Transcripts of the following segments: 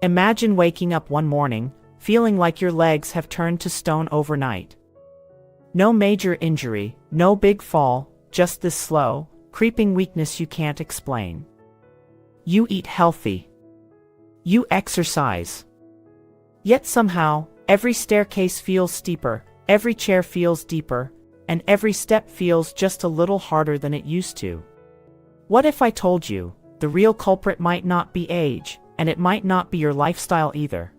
Imagine waking up one morning, feeling like your legs have turned to stone overnight. No major injury, no big fall, just this slow, creeping weakness you can't explain. You eat healthy. You exercise. Yet somehow, every staircase feels steeper, every chair feels deeper, and every step feels just a little harder than it used to. What if I told you, the real culprit might not be age, and it might not be your lifestyle either?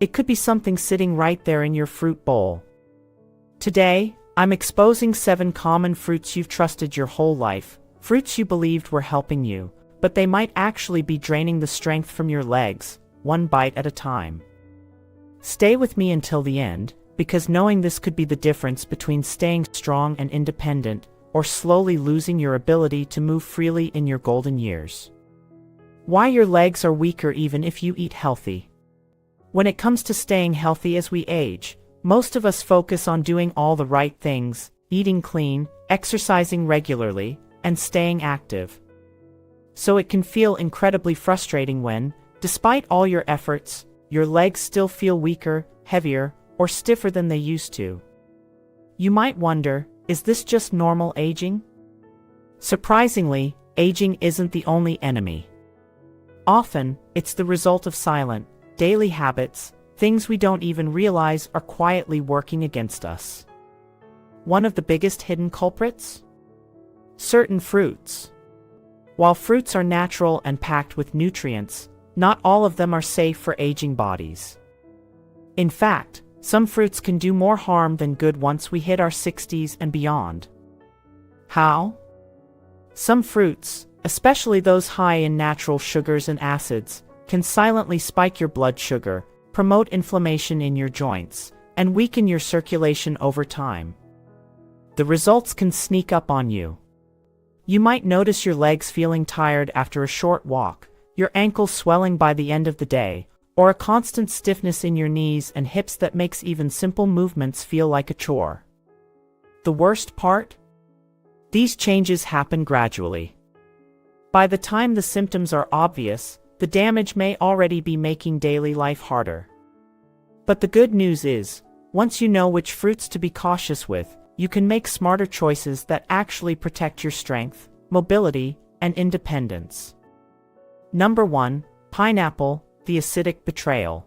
It could be something sitting right there in your fruit bowl. Today, I'm exposing 7 common fruits you've trusted your whole life, fruits you believed were helping you, but they might actually be draining the strength from your legs, one bite at a time. Stay with me until the end, because knowing this could be the difference between staying strong and independent, or slowly losing your ability to move freely in your golden years. Why your legs are weaker even if you eat healthy. When it comes to staying healthy as we age, most of us focus on doing all the right things, eating clean, exercising regularly, and staying active. So it can feel incredibly frustrating when, despite all your efforts, your legs still feel weaker, heavier, or stiffer than they used to. You might wonder, is this just normal aging? Surprisingly, aging isn't the only enemy. Often, it's the result of silent, daily habits, things we don't even realize are quietly working against us. One of the biggest hidden culprits? Certain fruits. While fruits are natural and packed with nutrients, not all of them are safe for aging bodies. In fact, some fruits can do more harm than good once we hit our 60s and beyond. How? Some fruits, especially those high in natural sugars and acids, can silently spike your blood sugar, promote inflammation in your joints, and weaken your circulation over time. The results can sneak up on you. You might notice your legs feeling tired after a short walk, your ankles swelling by the end of the day, or a constant stiffness in your knees and hips that makes even simple movements feel like a chore. The worst part? These changes happen gradually. By the time the symptoms are obvious, the damage may already be making daily life harder. But the good news is, once you know which fruits to be cautious with, you can make smarter choices that actually protect your strength, mobility, and independence. Number 1, pineapple, the acidic betrayal.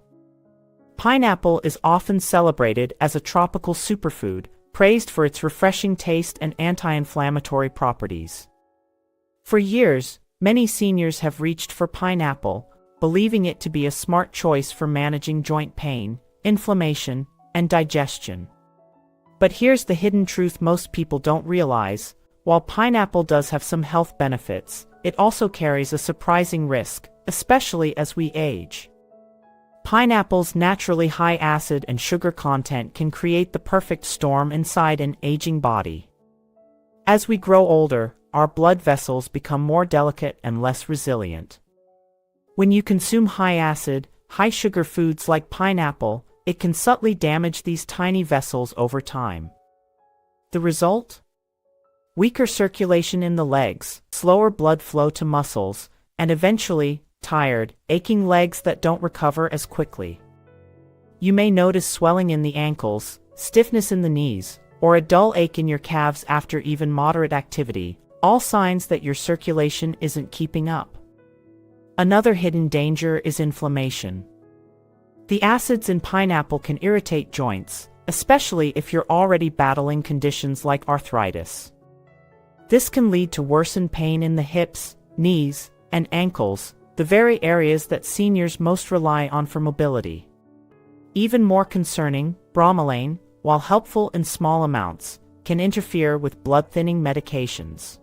Pineapple is often celebrated as a tropical superfood, praised for its refreshing taste and anti-inflammatory properties. For years, many seniors have reached for pineapple, believing it to be a smart choice for managing joint pain, inflammation, and digestion. But here's the hidden truth most people don't realize: while pineapple does have some health benefits, it also carries a surprising risk, especially as we age. Pineapple's naturally high acid and sugar content can create the perfect storm inside an aging body. As we grow older, our blood vessels become more delicate and less resilient. When you consume high acid, high sugar foods like pineapple, it can subtly damage these tiny vessels over time. The result? Weaker circulation in the legs, slower blood flow to muscles, and eventually, tired, aching legs that don't recover as quickly. You may notice swelling in the ankles, stiffness in the knees, or a dull ache in your calves after even moderate activity, all signs that your circulation isn't keeping up. Another hidden danger is inflammation. The acids in pineapple can irritate joints, especially if you're already battling conditions like arthritis. This can lead to worsened pain in the hips, knees, and ankles, the very areas that seniors most rely on for mobility. Even more concerning, bromelain, while helpful in small amounts, can interfere with blood-thinning medications.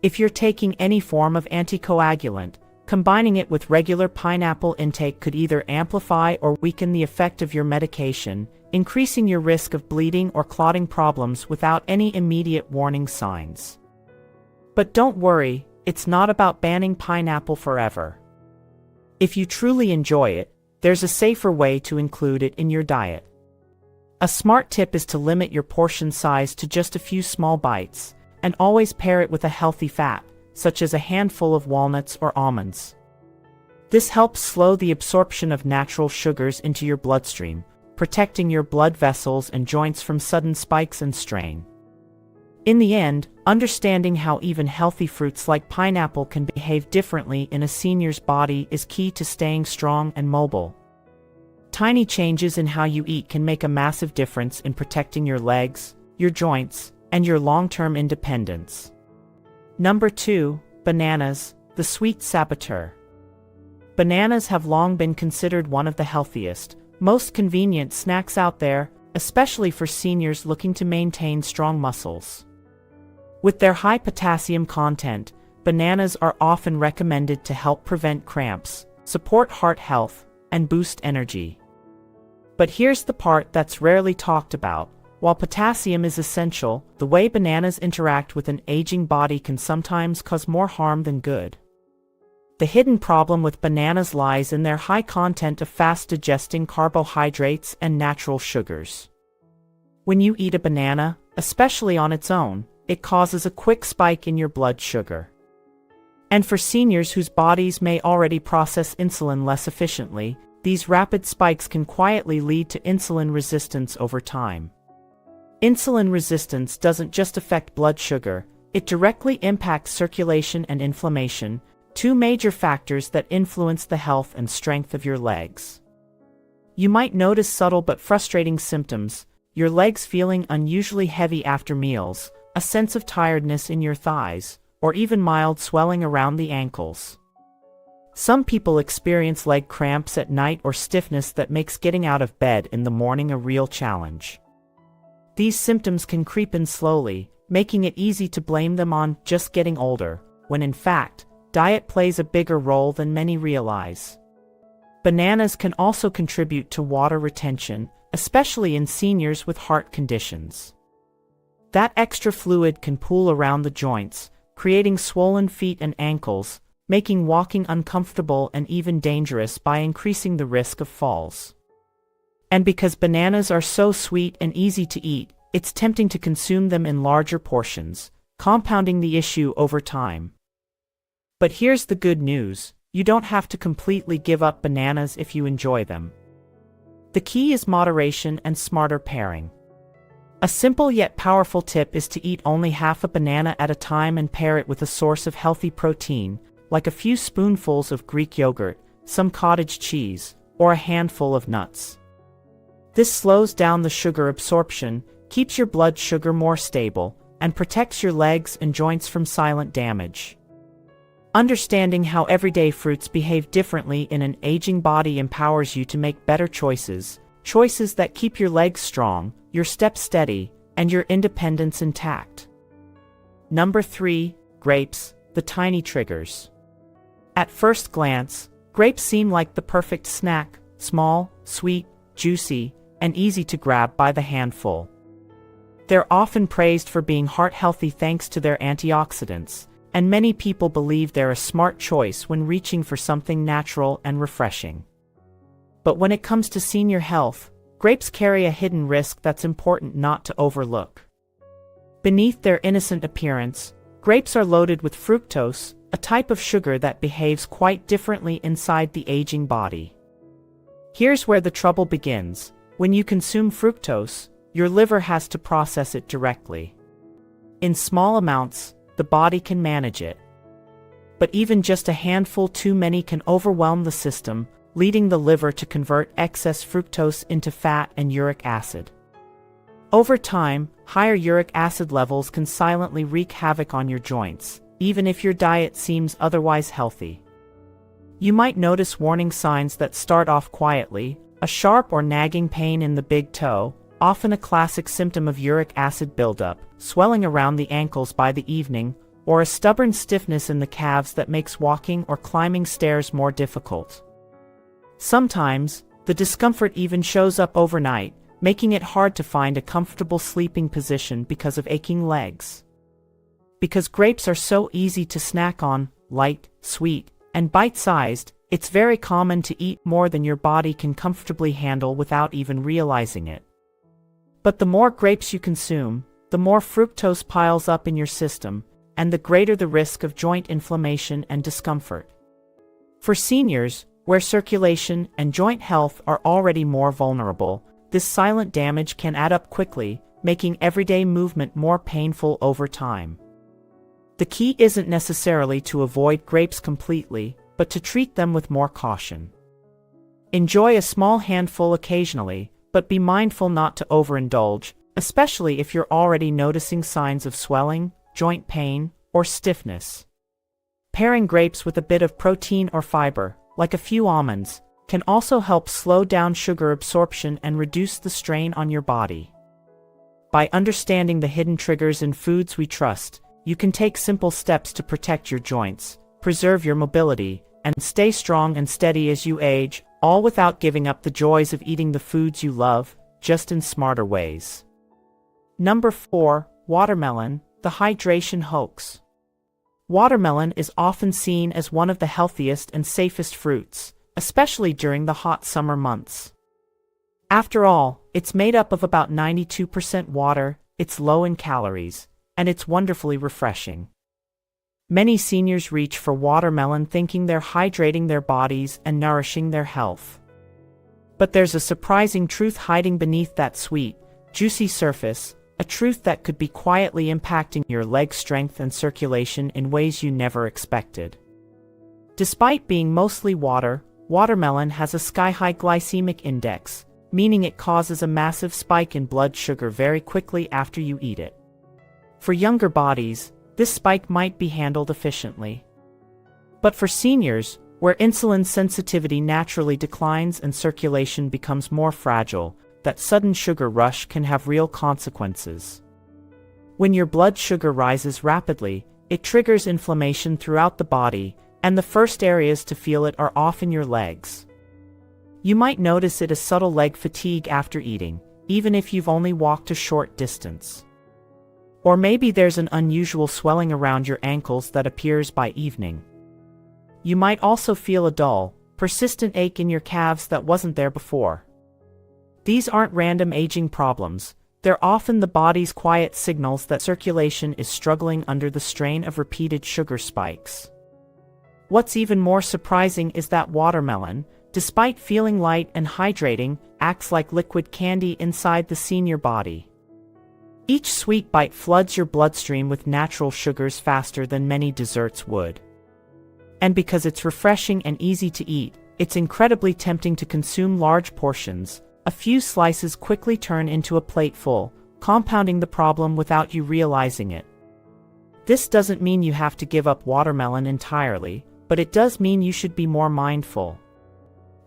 If you're taking any form of anticoagulant, combining it with regular pineapple intake could either amplify or weaken the effect of your medication, increasing your risk of bleeding or clotting problems without any immediate warning signs. But don't worry, it's not about banning pineapple forever. If you truly enjoy it, there's a safer way to include it in your diet. A smart tip is to limit your portion size to just a few small bites, and always pair it with a healthy fat, such as a handful of walnuts or almonds. This helps slow the absorption of natural sugars into your bloodstream, protecting your blood vessels and joints from sudden spikes and strain. In the end, understanding how even healthy fruits like pineapple can behave differently in a senior's body is key to staying strong and mobile. Tiny changes in how you eat can make a massive difference in protecting your legs, your joints, and your long-term independence. Number 2, bananas, the sweet saboteur. Bananas have long been considered one of the healthiest, most convenient snacks out there, especially for seniors looking to maintain strong muscles. With their high potassium content, bananas are often recommended to help prevent cramps, support heart health, and boost energy. But here's the part that's rarely talked about. While potassium is essential, the way bananas interact with an aging body can sometimes cause more harm than good. The hidden problem with bananas lies in their high content of fast-digesting carbohydrates and natural sugars. When you eat a banana, especially on its own, it causes a quick spike in your blood sugar. And for seniors whose bodies may already process insulin less efficiently, these rapid spikes can quietly lead to insulin resistance over time. Insulin resistance doesn't just affect blood sugar, it directly impacts circulation and inflammation, two major factors that influence the health and strength of your legs. You might notice subtle but frustrating symptoms, your legs feeling unusually heavy after meals, a sense of tiredness in your thighs, or even mild swelling around the ankles. Some people experience leg cramps at night or stiffness that makes getting out of bed in the morning a real challenge. These symptoms can creep in slowly, making it easy to blame them on just getting older, when in fact, diet plays a bigger role than many realize. Bananas can also contribute to water retention, especially in seniors with heart conditions. That extra fluid can pool around the joints, creating swollen feet and ankles, making walking uncomfortable and even dangerous by increasing the risk of falls. And because bananas are so sweet and easy to eat, it's tempting to consume them in larger portions, compounding the issue over time. But here's the good news, you don't have to completely give up bananas if you enjoy them. The key is moderation and smarter pairing. A simple yet powerful tip is to eat only half a banana at a time and pair it with a source of healthy protein, like a few spoonfuls of Greek yogurt, some cottage cheese, or a handful of nuts. This slows down the sugar absorption, keeps your blood sugar more stable, and protects your legs and joints from silent damage. Understanding how everyday fruits behave differently in an aging body empowers you to make better choices that keep your legs strong, your steps steady, and your independence intact. Number 3, grapes, the tiny triggers. At first glance, grapes seem like the perfect snack, small, sweet, juicy, and easy to grab by the handful. They're often praised for being heart-healthy thanks to their antioxidants, and many people believe they're a smart choice when reaching for something natural and refreshing. But when it comes to senior health, grapes carry a hidden risk that's important not to overlook. Beneath their innocent appearance, grapes are loaded with fructose, a type of sugar that behaves quite differently inside the aging body. Here's where the trouble begins. When you consume fructose, your liver has to process it directly. In small amounts, the body can manage it. But even just a handful too many can overwhelm the system, leading the liver to convert excess fructose into fat and uric acid. Over time, higher uric acid levels can silently wreak havoc on your joints, even if your diet seems otherwise healthy. You might notice warning signs that start off quietly: a sharp or nagging pain in the big toe, often a classic symptom of uric acid buildup, swelling around the ankles by the evening, or a stubborn stiffness in the calves that makes walking or climbing stairs more difficult. Sometimes, the discomfort even shows up overnight, making it hard to find a comfortable sleeping position because of aching legs. Because grapes are so easy to snack on, light, sweet, and bite-sized, it's very common to eat more than your body can comfortably handle without even realizing it. But the more grapes you consume, the more fructose piles up in your system, and the greater the risk of joint inflammation and discomfort. For seniors, where circulation and joint health are already more vulnerable, this silent damage can add up quickly, making everyday movement more painful over time. The key isn't necessarily to avoid grapes completely, but to treat them with more caution. Enjoy a small handful occasionally, but be mindful not to overindulge, especially if you're already noticing signs of swelling, joint pain, or stiffness. Pairing grapes with a bit of protein or fiber, like a few almonds, can also help slow down sugar absorption and reduce the strain on your body. By understanding the hidden triggers in foods we trust, you can take simple steps to protect your joints, preserve your mobility, and stay strong and steady as you age, all without giving up the joys of eating the foods you love, just in smarter ways. Number 4. Watermelon, the hydration hoax. Watermelon is often seen as one of the healthiest and safest fruits, especially during the hot summer months. After all, it's made up of about 92% water, it's low in calories, and it's wonderfully refreshing. Many seniors reach for watermelon thinking they're hydrating their bodies and nourishing their health. But there's a surprising truth hiding beneath that sweet, juicy surface, a truth that could be quietly impacting your leg strength and circulation in ways you never expected. Despite being mostly water, watermelon has a sky-high glycemic index, meaning it causes a massive spike in blood sugar very quickly after you eat it. For younger bodies, this spike might be handled efficiently. But for seniors, where insulin sensitivity naturally declines and circulation becomes more fragile, that sudden sugar rush can have real consequences. When your blood sugar rises rapidly, it triggers inflammation throughout the body, and the first areas to feel it are often your legs. You might notice it as subtle leg fatigue after eating, even if you've only walked a short distance. Or maybe there's an unusual swelling around your ankles that appears by evening. You might also feel a dull, persistent ache in your calves that wasn't there before. These aren't random aging problems, they're often the body's quiet signals that circulation is struggling under the strain of repeated sugar spikes. What's even more surprising is that watermelon, despite feeling light and hydrating, acts like liquid candy inside the senior body. Each sweet bite floods your bloodstream with natural sugars faster than many desserts would. And because it's refreshing and easy to eat, it's incredibly tempting to consume large portions. A few slices quickly turn into a plate full, compounding the problem without you realizing it. This doesn't mean you have to give up watermelon entirely, but it does mean you should be more mindful.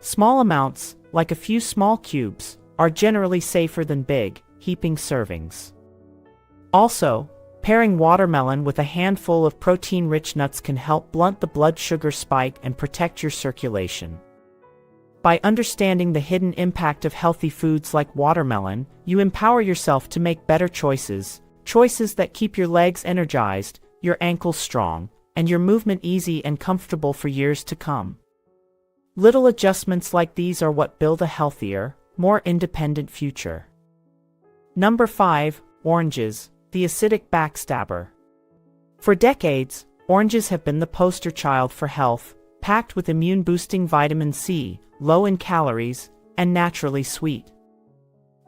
Small amounts, like a few small cubes, are generally safer than big, heaping servings. Also, pairing watermelon with a handful of protein-rich nuts can help blunt the blood sugar spike and protect your circulation. By understanding the hidden impact of healthy foods like watermelon, you empower yourself to make better choices that keep your legs energized, your ankles strong, and your movement easy and comfortable for years to come. Little adjustments like these are what build a healthier, more independent future. Number 5. Oranges, the acidic backstabber. For decades, oranges have been the poster child for health, packed with immune-boosting vitamin C, low in calories, and naturally sweet.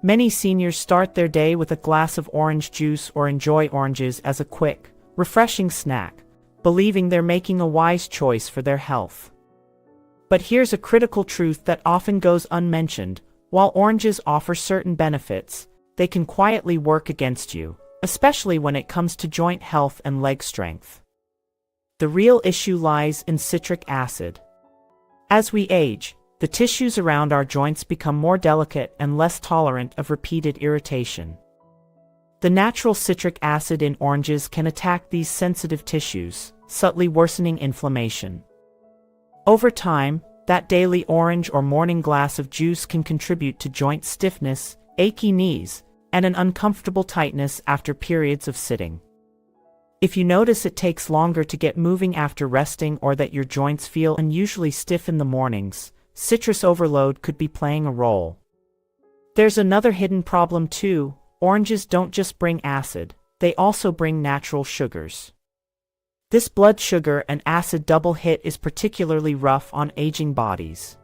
Many seniors start their day with a glass of orange juice or enjoy oranges as a quick, refreshing snack, believing they're making a wise choice for their health. But here's a critical truth that often goes unmentioned: while oranges offer certain benefits, they can quietly work against you, especially when it comes to joint health and leg strength. The real issue lies in citric acid. As we age, the tissues around our joints become more delicate and less tolerant of repeated irritation. The natural citric acid in oranges can attack these sensitive tissues, subtly worsening inflammation. Over time, that daily orange or morning glass of juice can contribute to joint stiffness, achy knees, and an uncomfortable tightness after periods of sitting. If you notice it takes longer to get moving after resting or that your joints feel unusually stiff in the mornings, citrus overload could be playing a role. There's another hidden problem too: oranges don't just bring acid, they also bring natural sugars. This blood sugar and acid double hit is particularly rough on aging bodies.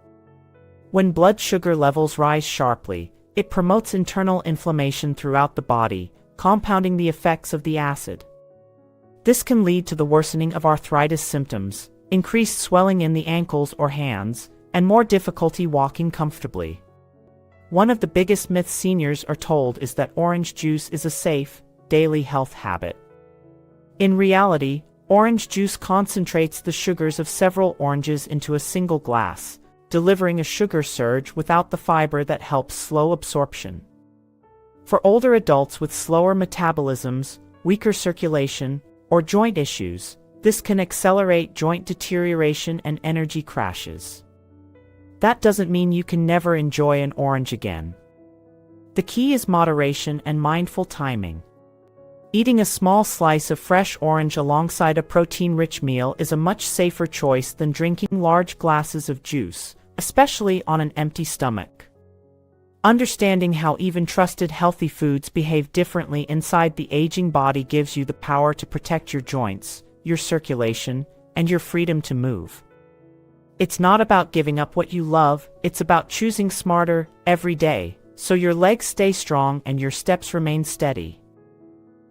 When blood sugar levels rise sharply, it promotes internal inflammation throughout the body, compounding the effects of the acid. This can lead to the worsening of arthritis symptoms, increased swelling in the ankles or hands, and more difficulty walking comfortably. One of the biggest myths seniors are told is that orange juice is a safe, daily health habit. In reality, orange juice concentrates the sugars of several oranges into a single glass, delivering a sugar surge without the fiber that helps slow absorption. For older adults with slower metabolisms, weaker circulation, or joint issues, this can accelerate joint deterioration and energy crashes. That doesn't mean you can never enjoy an orange again. The key is moderation and mindful timing. Eating a small slice of fresh orange alongside a protein-rich meal is a much safer choice than drinking large glasses of juice, especially on an empty stomach. Understanding how even trusted healthy foods behave differently inside the aging body gives you the power to protect your joints, your circulation, and your freedom to move. It's not about giving up what you love, it's about choosing smarter every day, so your legs stay strong and your steps remain steady.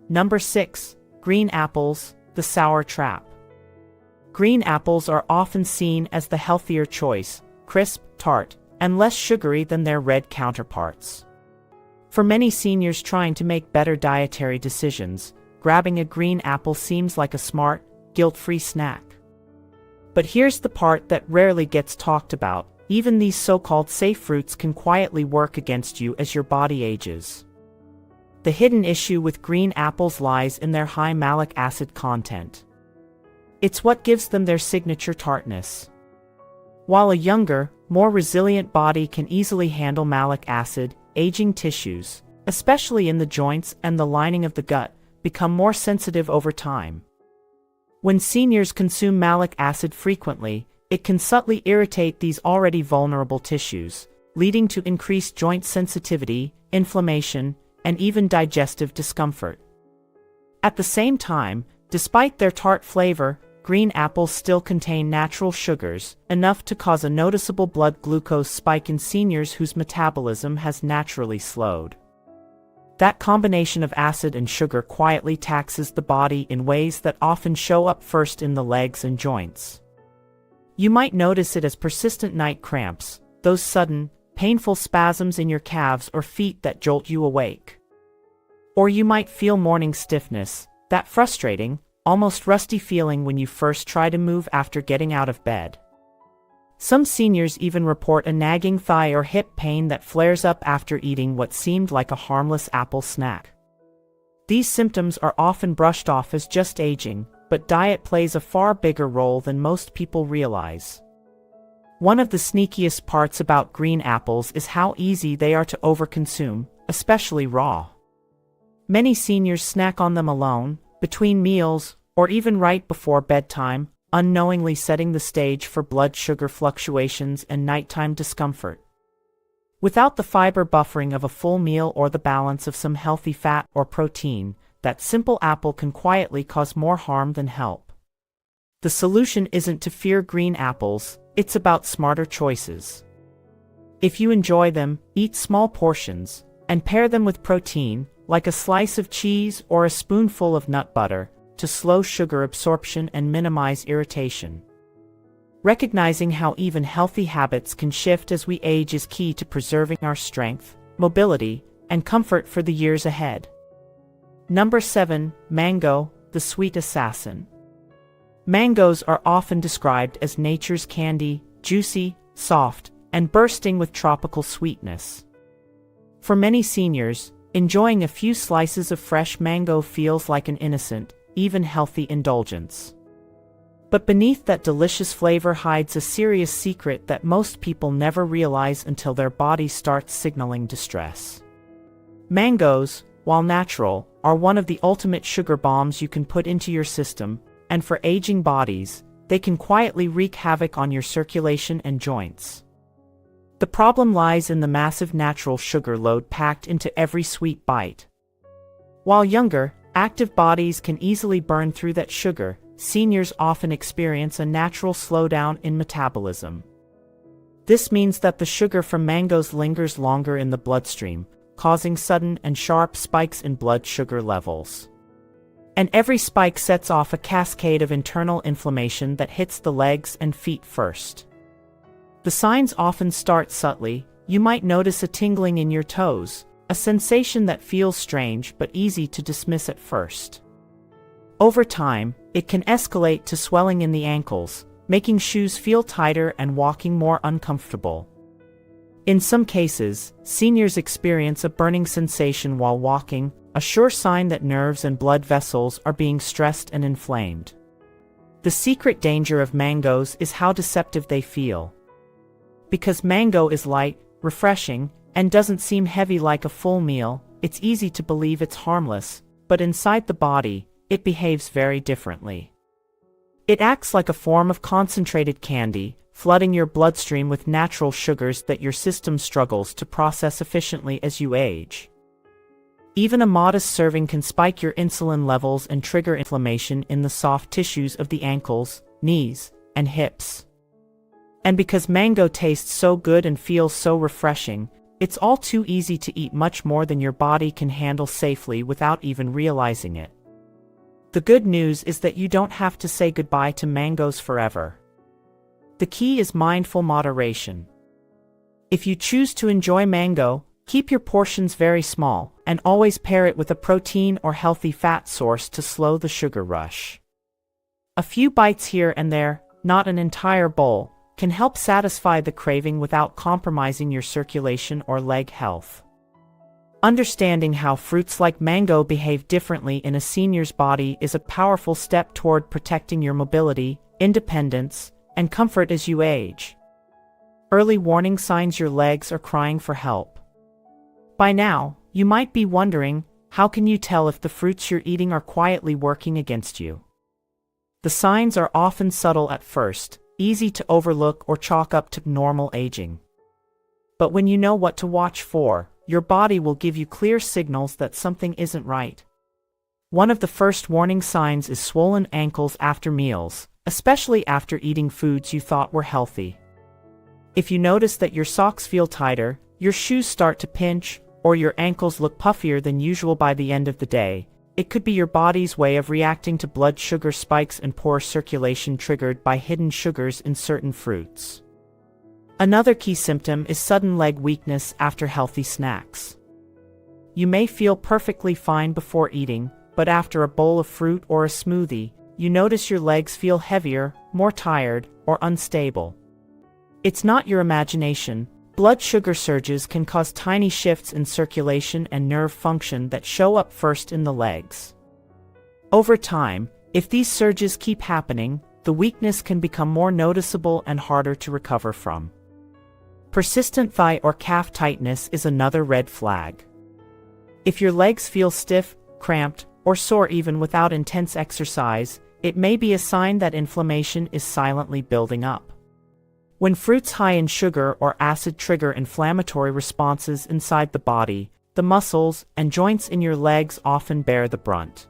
Number 6. Green apples, the sour trap. Green apples are often seen as the healthier choice, crisp, tart, and less sugary than their red counterparts. For many seniors trying to make better dietary decisions, grabbing a green apple seems like a smart, guilt-free snack. But here's the part that rarely gets talked about: even these so-called safe fruits can quietly work against you as your body ages. The hidden issue with green apples lies in their high malic acid content. It's what gives them their signature tartness. While a younger, more resilient body can easily handle malic acid, aging tissues, especially in the joints and the lining of the gut, become more sensitive over time. When seniors consume malic acid frequently, it can subtly irritate these already vulnerable tissues, leading to increased joint sensitivity, inflammation, and even digestive discomfort. At the same time, despite their tart flavor, green apples still contain natural sugars, enough to cause a noticeable blood glucose spike in seniors whose metabolism has naturally slowed. That combination of acid and sugar quietly taxes the body in ways that often show up first in the legs and joints. You might notice it as persistent night cramps, those sudden, painful spasms in your calves or feet that jolt you awake. Or you might feel morning stiffness, that frustrating, almost rusty feeling when you first try to move after getting out of bed. Some seniors even report a nagging thigh or hip pain that flares up after eating what seemed like a harmless apple snack. These symptoms are often brushed off as just aging, but diet plays a far bigger role than most people realize. One of the sneakiest parts about green apples is how easy they are to overconsume, especially raw. Many seniors snack on them alone, between meals, or even right before bedtime, unknowingly setting the stage for blood sugar fluctuations and nighttime discomfort. Without the fiber buffering of a full meal or the balance of some healthy fat or protein, that simple apple can quietly cause more harm than help. The solution isn't to fear green apples, it's about smarter choices. If you enjoy them, eat small portions, and pair them with protein, like a slice of cheese or a spoonful of nut butter, to slow sugar absorption and minimize irritation. Recognizing how even healthy habits can shift as we age is key to preserving our strength, mobility, and comfort for the years ahead. Number 7. Mango, the sweet assassin. Mangoes are often described as nature's candy, juicy, soft, and bursting with tropical sweetness. For many seniors, enjoying a few slices of fresh mango feels like an innocent, even healthy indulgence. But beneath that delicious flavor hides a serious secret that most people never realize until their body starts signaling distress. Mangoes, while natural, are one of the ultimate sugar bombs you can put into your system, and for aging bodies, they can quietly wreak havoc on your circulation and joints. The problem lies in the massive natural sugar load packed into every sweet bite. While younger, active bodies can easily burn through that sugar, seniors often experience a natural slowdown in metabolism. This means that the sugar from mangoes lingers longer in the bloodstream, causing sudden and sharp spikes in blood sugar levels. And every spike sets off a cascade of internal inflammation that hits the legs and feet first. The signs often start subtly. You might notice a tingling in your toes, a sensation that feels strange but easy to dismiss at first. Over time, it can escalate to swelling in the ankles, making shoes feel tighter and walking more uncomfortable. In some cases, seniors experience a burning sensation while walking, a sure sign that nerves and blood vessels are being stressed and inflamed. The secret danger of mangoes is how deceptive they feel. Because mango is light, refreshing, and doesn't seem heavy like a full meal, it's easy to believe it's harmless, but inside the body, it behaves very differently. It acts like a form of concentrated candy, flooding your bloodstream with natural sugars that your system struggles to process efficiently as you age. Even a modest serving can spike your insulin levels and trigger inflammation in the soft tissues of the ankles, knees, and hips. And because mango tastes so good and feels so refreshing, it's all too easy to eat much more than your body can handle safely without even realizing it. The good news is that you don't have to say goodbye to mangoes forever. The key is mindful moderation. If you choose to enjoy mango, keep your portions very small, and always pair it with a protein or healthy fat source to slow the sugar rush. A few bites here and there, not an entire bowl, can help satisfy the craving without compromising your circulation or leg health. Understanding how fruits like mango behave differently in a senior's body is a powerful step toward protecting your mobility, independence, and comfort as you age. Early warning signs: your legs are crying for help. By now, you might be wondering, how can you tell if the fruits you're eating are quietly working against you? The signs are often subtle at first, easy to overlook or chalk up to normal aging. But when you know what to watch for, your body will give you clear signals that something isn't right. One of the first warning signs is swollen ankles after meals, especially after eating foods you thought were healthy. If you notice that your socks feel tighter, your shoes start to pinch, or your ankles look puffier than usual by the end of the day, it could be your body's way of reacting to blood sugar spikes and poor circulation triggered by hidden sugars in certain fruits. Another key symptom is sudden leg weakness after healthy snacks. You may feel perfectly fine before eating, but after a bowl of fruit or a smoothie, you notice your legs feel heavier, more tired, or unstable. It's not your imagination. Blood sugar surges can cause tiny shifts in circulation and nerve function that show up first in the legs. Over time, if these surges keep happening, the weakness can become more noticeable and harder to recover from. Persistent thigh or calf tightness is another red flag. If your legs feel stiff, cramped, or sore even without intense exercise, it may be a sign that inflammation is silently building up. When fruits high in sugar or acid trigger inflammatory responses inside the body, the muscles and joints in your legs often bear the brunt.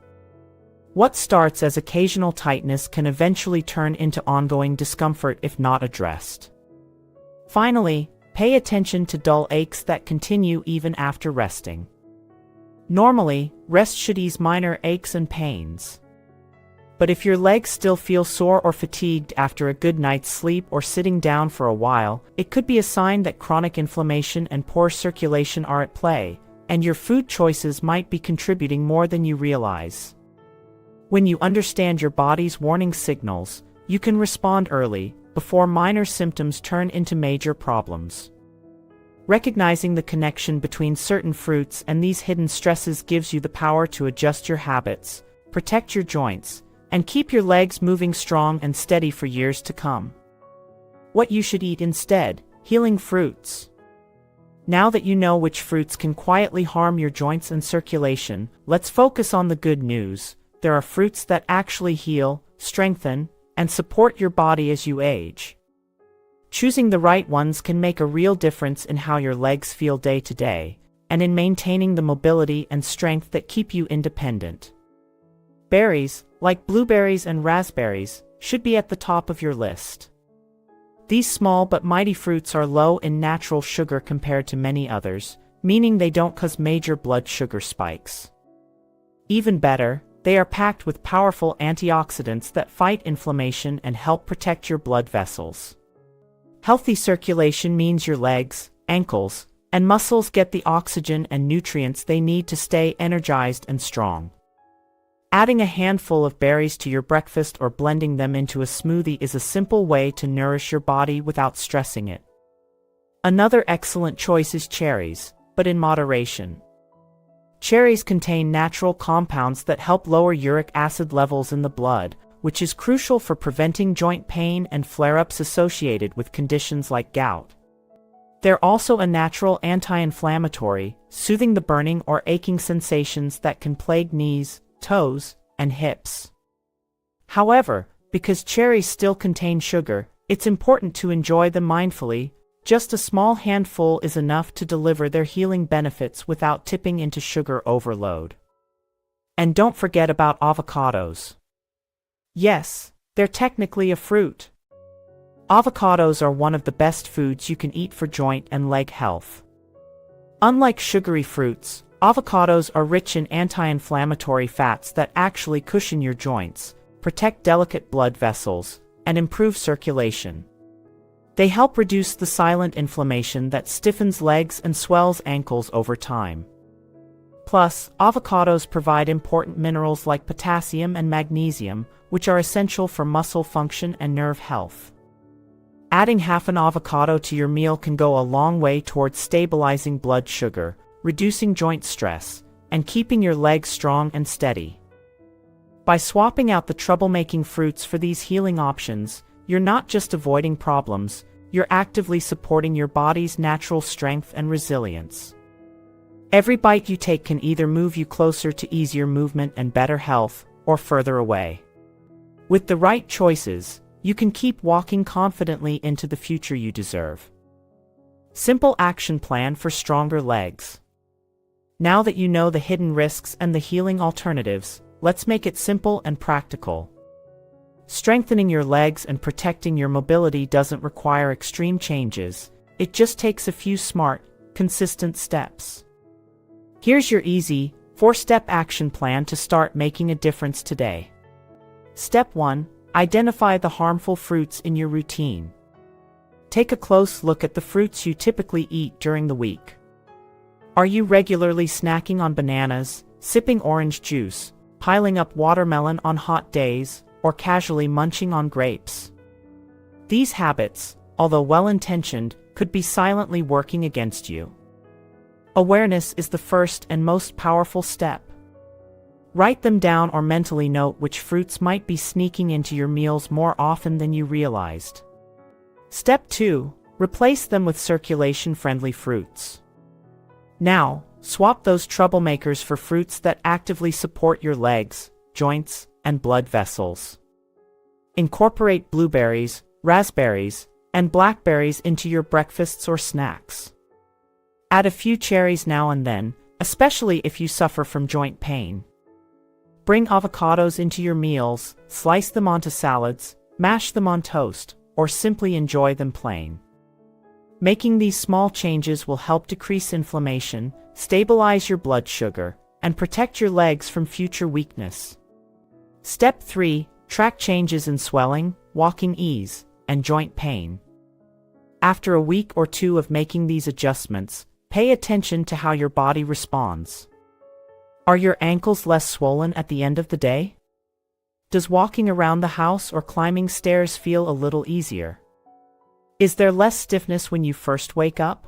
What starts as occasional tightness can eventually turn into ongoing discomfort if not addressed. Finally, pay attention to dull aches that continue even after resting. Normally, rest should ease minor aches and pains. But if your legs still feel sore or fatigued after a good night's sleep or sitting down for a while, it could be a sign that chronic inflammation and poor circulation are at play, and your food choices might be contributing more than you realize. When you understand your body's warning signals, you can respond early, before minor symptoms turn into major problems. Recognizing the connection between certain fruits and these hidden stresses gives you the power to adjust your habits, protect your joints, and keep your legs moving strong and steady for years to come. What you should eat instead: healing fruits. Now that you know which fruits can quietly harm your joints and circulation, let's focus on the good news. There are fruits that actually heal, strengthen, and support your body as you age. Choosing the right ones can make a real difference in how your legs feel day to day, and in maintaining the mobility and strength that keep you independent. Berries, like blueberries and raspberries, should be at the top of your list. These small but mighty fruits are low in natural sugar compared to many others, meaning they don't cause major blood sugar spikes. Even better, they are packed with powerful antioxidants that fight inflammation and help protect your blood vessels. Healthy circulation means your legs, ankles, and muscles get the oxygen and nutrients they need to stay energized and strong. Adding a handful of berries to your breakfast or blending them into a smoothie is a simple way to nourish your body without stressing it. Another excellent choice is cherries, but in moderation. Cherries contain natural compounds that help lower uric acid levels in the blood, which is crucial for preventing joint pain and flare-ups associated with conditions like gout. They're also a natural anti-inflammatory, soothing the burning or aching sensations that can plague knees, toes, and hips. However, because cherries still contain sugar, it's important to enjoy them mindfully. Just a small handful is enough to deliver their healing benefits without tipping into sugar overload. And don't forget about avocados. Yes, they're technically a fruit. Avocados are one of the best foods you can eat for joint and leg health. Unlike sugary fruits, avocados are rich in anti-inflammatory fats that actually cushion your joints, protect delicate blood vessels, and improve circulation. They help reduce the silent inflammation that stiffens legs and swells ankles over time. Plus, avocados provide important minerals like potassium and magnesium, which are essential for muscle function and nerve health. Adding half an avocado to your meal can go a long way towards stabilizing blood sugar, reducing joint stress, and keeping your legs strong and steady. By swapping out the troublemaking fruits for these healing options, you're not just avoiding problems, you're actively supporting your body's natural strength and resilience. Every bite you take can either move you closer to easier movement and better health, or further away. With the right choices, you can keep walking confidently into the future you deserve. Simple action plan for stronger legs. Now that you know the hidden risks and the healing alternatives, let's make it simple and practical. Strengthening your legs and protecting your mobility doesn't require extreme changes, it just takes a few smart, consistent steps. Here's your easy, 4-step action plan to start making a difference today. Step 1. Identify the harmful fruits in your routine. Take a close look at the fruits you typically eat during the week. Are you regularly snacking on bananas, sipping orange juice, piling up watermelon on hot days, or casually munching on grapes? These habits, although well-intentioned, could be silently working against you. Awareness is the first and most powerful step. Write them down or mentally note which fruits might be sneaking into your meals more often than you realized. Step 2. Replace them with circulation-friendly fruits. Now, swap those troublemakers for fruits that actively support your legs, joints, and blood vessels. Incorporate blueberries, raspberries, and blackberries into your breakfasts or snacks. Add a few cherries now and then, especially if you suffer from joint pain. Bring avocados into your meals, slice them onto salads, mash them on toast, or simply enjoy them plain. Making these small changes will help decrease inflammation, stabilize your blood sugar, and protect your legs from future weakness. Step 3. Track changes in swelling, walking ease, and joint pain. After a week or two of making these adjustments, pay attention to how your body responds. Are your ankles less swollen at the end of the day? Does walking around the house or climbing stairs feel a little easier? Is there less stiffness when you first wake up?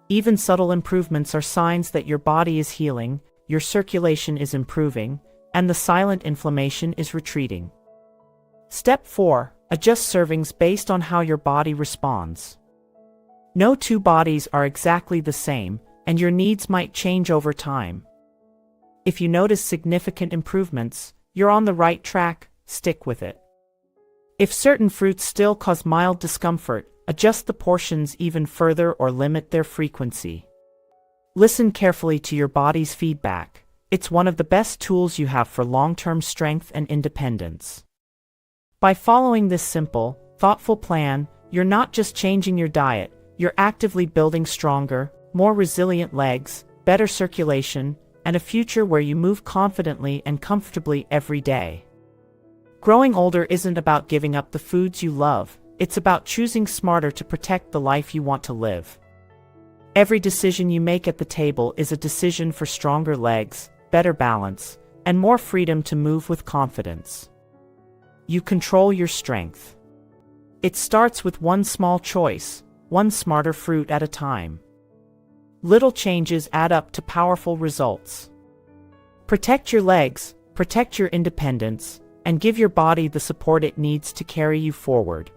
Even subtle improvements are signs that your body is healing, your circulation is improving, and the silent inflammation is retreating. Step 4. Adjust servings based on how your body responds. No two bodies are exactly the same, and your needs might change over time. If you notice significant improvements, you're on the right track, stick with it. If certain fruits still cause mild discomfort, adjust the portions even further or limit their frequency. Listen carefully to your body's feedback, It's one of the best tools you have for long-term strength and independence. By following this simple, thoughtful plan, you're not just changing your diet, you're actively building stronger, more resilient legs, better circulation, and a future where you move confidently and comfortably every day. Growing older isn't about giving up the foods you love, it's about choosing smarter to protect the life you want to live. Every decision you make at the table is a decision for stronger legs, better balance, and more freedom to move with confidence. You control your strength. It starts with one small choice, one smarter fruit at a time. Little changes add up to powerful results. Protect your legs, protect your independence, and give your body the support it needs to carry you forward.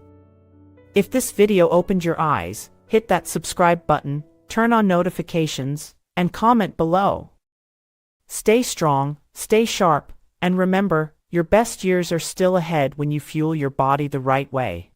If this video opened your eyes, hit that subscribe button, turn on notifications, and comment below. Stay strong, stay sharp, and remember, your best years are still ahead when you fuel your body the right way.